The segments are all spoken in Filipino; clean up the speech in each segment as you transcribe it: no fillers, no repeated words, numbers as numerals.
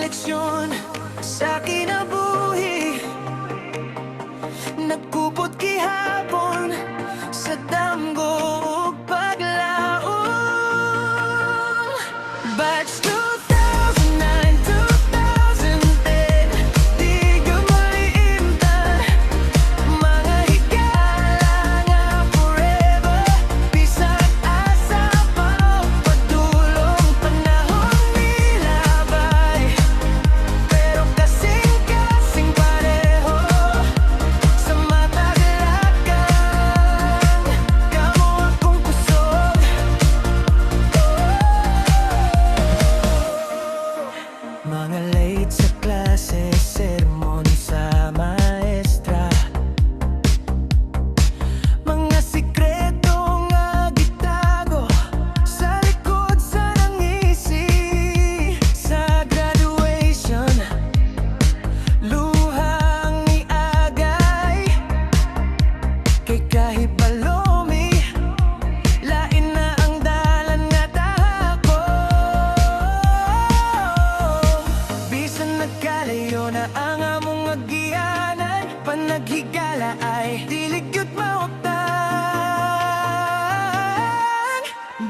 leksyon sa kinabuhi. Nagkupot gihapon sa damgo ug paglaom. Batch 2009, 2010, di ka maliimtan. Mga higala nga forever, bisag asa pa o padulong panahon nilabay. Pero kasing-kasing pareho sa mataglakan. Kamo akong kusog, mga late sa klase, sermon sa maestra. Mga sikreto nga gitago sa likod sa nangisi. Sa graduation, luhang iagay. Kay kahibalomi, lain na ang dalan nga tahako. Bisan nagkalayo na ang among agianan, panaghigala ay dili gyud mauptan.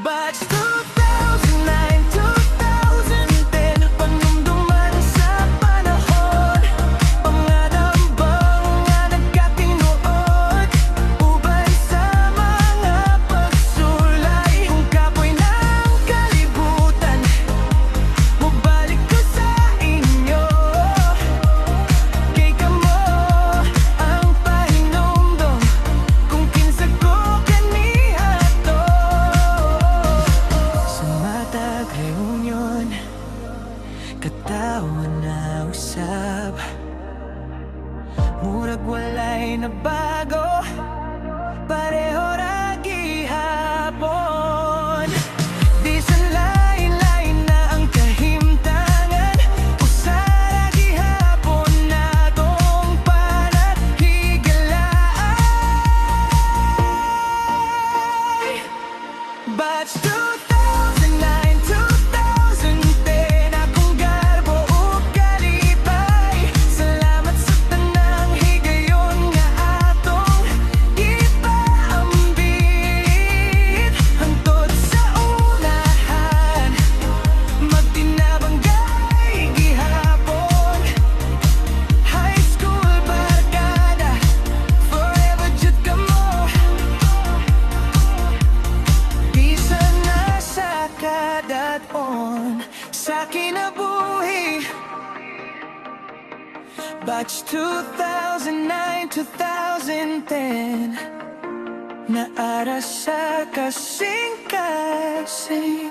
Batch 2009, 2010, panumduman sa panahon. Pangadambang nga nagkatinuod, uban sa mga pagsulay. Kung kapoy ng kalibutan, mubalik ko sa inyo. Kay kamo ang pahinumdum kung kinsa ko kaniadto. Sa matag reunion, katawan na usab. Murag walay nabago, pareho ra gihapon. Di sa lain-lain na ang kahimtangan, usa ra gihapon natong panaghigalaan. Batch 2009, 2010, akong garbo ug kalipay. Salamat sa tanang higayon nga atong ipaambit. Hangtod sa unahan, magtinabanggay gihapon. High school barkada, forever jud kamo. Bisan nasa kadaton sa kinabuhi. Batch 2009, 2010, naara sa kasing-kasing.